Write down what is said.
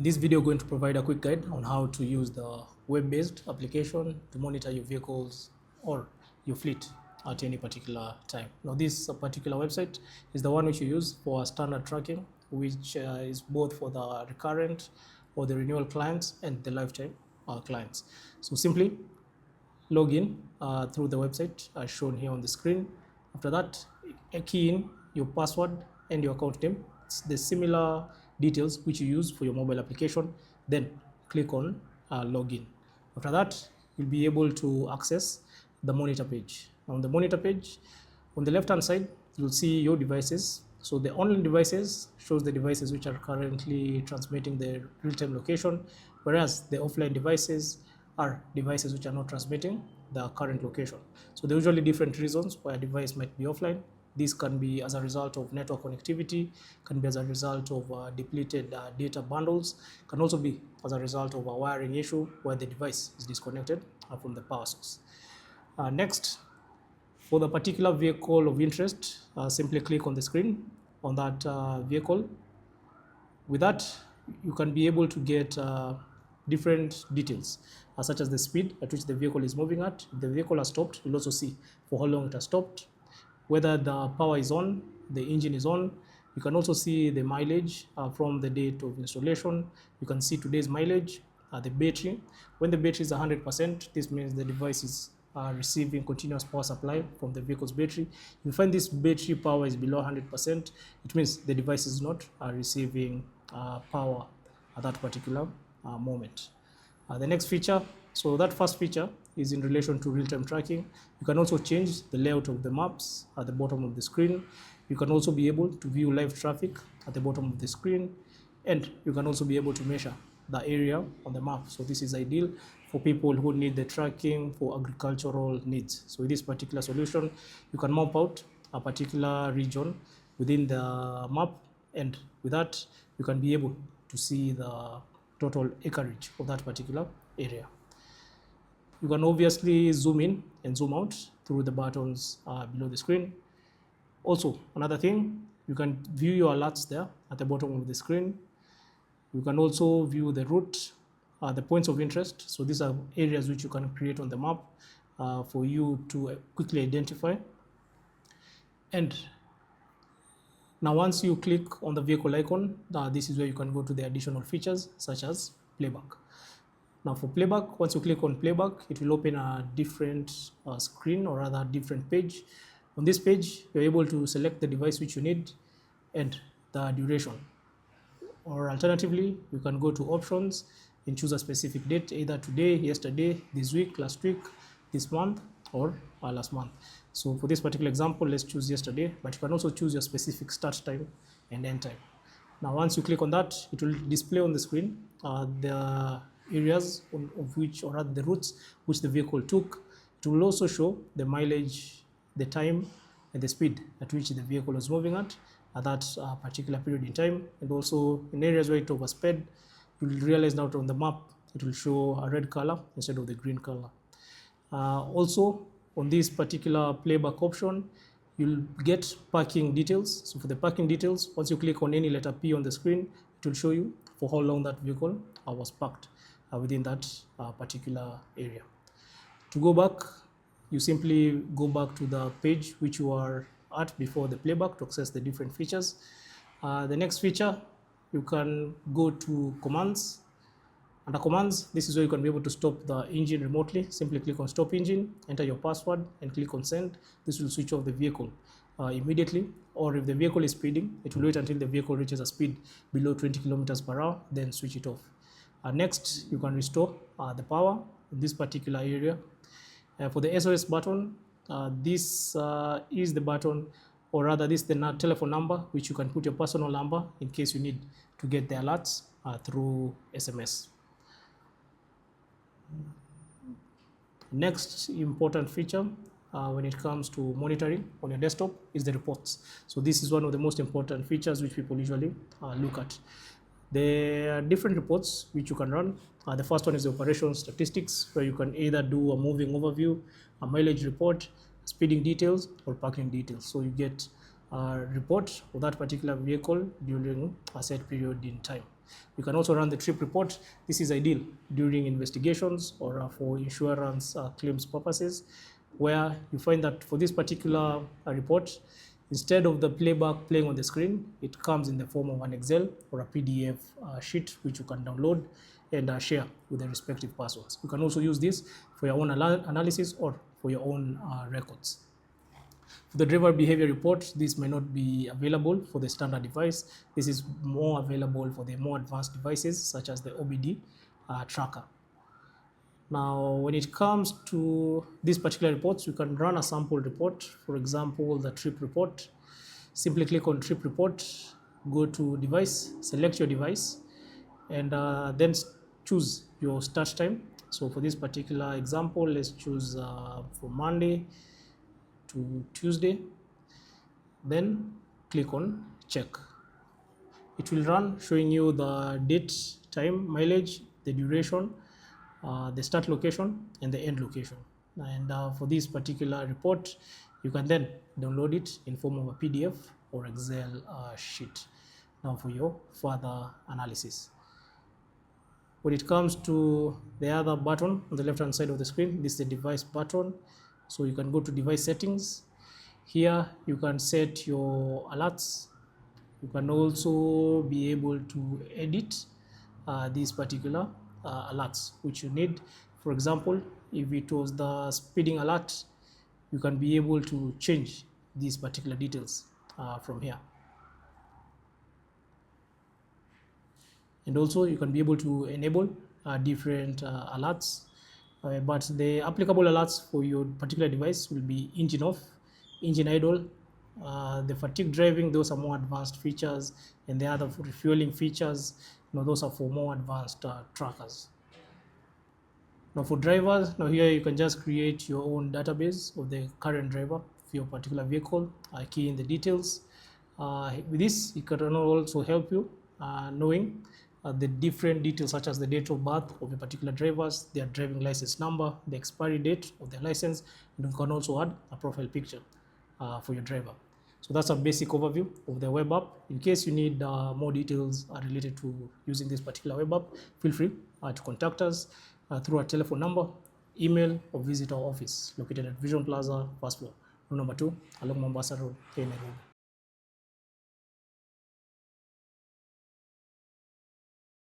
In this video, I'm going to provide a quick guide on how to use the web-based application to monitor your vehicles or your fleet at any particular time. Now, this particular website is the one which you use for standard tracking, which is both for the recurrent or the renewal clients and the lifetime clients. So simply log in through the website as shown here on the screen. After that, key in your password and your account name. It's the similar details which you use for your mobile application. Then click on login. After that, you'll be able to access the monitor page. On the monitor page, on the left hand side, you'll see your devices. So the online devices shows the devices which are currently transmitting the real-time location, whereas the offline devices are devices which are not transmitting the current location. So there are usually different reasons why a device might be offline. This can be as a result of network connectivity, can be as a result of depleted data bundles, can also be as a result of a wiring issue where the device is disconnected from the power source. Next, for the particular vehicle of interest, simply click on the screen on that vehicle. With that, you can be able to get different details, such as the speed at which the vehicle is moving at. If the vehicle has stopped, you'll also see for how long it has stopped, whether the power is on, the engine is on. You can also see the mileage from the date of installation. You can see today's mileage, the battery. When the battery is 100%, this means the device is receiving continuous power supply from the vehicle's battery. If you find this battery power is below 100%, it means the device is not receiving power at that particular moment. The next feature, so that first feature is in relation to real-time tracking. You can also change the layout of the maps at the bottom of the screen. You can also be able to view live traffic at the bottom of the screen, and you can also be able to measure the area on the map. So this is ideal for people who need the tracking for agricultural needs. So with this particular solution, you can map out a particular region within the map, and with that, you can be able to see the total acreage of that particular area. You can obviously zoom in and zoom out through the buttons below the screen. Also, another thing, you can view your alerts there at the bottom of the screen. You can also view the route, the points of interest. So these are areas which you can create on the map for you to quickly identify. And now once you click on the vehicle icon, this is where you can go to the additional features such as playback. Now for playback, once you click on playback, it will open a different screen, or rather a different page. On this page, you're able to select the device which you need and the duration. Or alternatively, you can go to options and choose a specific date, either today, yesterday, this week, last week, this month, or last month. So for this particular example, let's choose yesterday, but you can also choose your specific start time and end time. Now, once you click on that, it will display on the screen the areas of which, or rather the routes which the vehicle took. It will also show the mileage, the time, and the speed at which the vehicle was moving at that particular period in time. And also in areas where it oversped, you will realize now on the map, it will show a red color instead of the green color. Also, on this particular playback option, you'll get parking details. So for the parking details, once you click on any letter P on the screen, it will show you for how long that vehicle was parked within that particular area. To go back, you simply go back to the page which you are at before the playback to access the different features. The next feature, you can go to commands. Under commands, this is where you can be able to stop the engine remotely. Simply click on stop engine, enter your password, and click on send. This will switch off the vehicle immediately. Or if the vehicle is speeding, it will wait until the vehicle reaches a speed below 20 kilometers per hour, then switch it off. Next, you can restore the power in this particular area. For the SOS button, this is the button, or rather this is the telephone number which you can put your personal number in case you need to get the alerts through SMS. Next important feature when it comes to monitoring on your desktop is the reports. So this is one of the most important features which people usually look at. There are different reports which you can run. The first one is the operation statistics, where you can either do a moving overview, a mileage report, speeding details, or parking details. So you get a report of that particular vehicle during a set period in time. You can also run the trip report. This is ideal during investigations or for insurance claims purposes, where you find that for this particular report, instead of the playback playing on the screen, it comes in the form of an Excel or a PDF sheet, which you can download and share with the respective persons. You can also use this for your own analysis or for your own records. For the driver behavior report, this may not be available for the standard device. This is more available for the more advanced devices, such as the OBD tracker. Now, when it comes to these particular reports, you can run a sample report. For example, the trip report. Simply click on trip report, go to device, select your device, and then choose your start time. So for this particular example, let's choose from Monday to Tuesday. Then click on check. It will run showing you the date, time, mileage, the duration, the start location and the end location. And for this particular report, you can then download it in form of a PDF or Excel sheet now for your further analysis. When it comes to the other button on the left hand side of the screen, this is the device button. So you can go to device settings. Here you can set your alerts. You can also be able to edit these particular alerts which you need. For example, if it was the speeding alert, you can be able to change these particular details from here. And also you can be able to enable different alerts, but the applicable alerts for your particular device will be engine off, engine idle, the fatigue driving. Those are more advanced features, and the other refueling features, those are for more advanced trackers. Now for drivers, now here you can just create your own database of the current driver for your particular vehicle, key in the details. With this, it can also help you knowing the different details, such as the date of birth of the particular drivers, their driving license number, the expiry date of their license, and you can also add a profile picture for your driver. So that's a basic overview of the web app. In case you need more details related to using this particular web app, feel free to contact us through our telephone number, email, or visit our office located at Vision Plaza, first floor, room number 2, along Mombasa Road, Nairobi.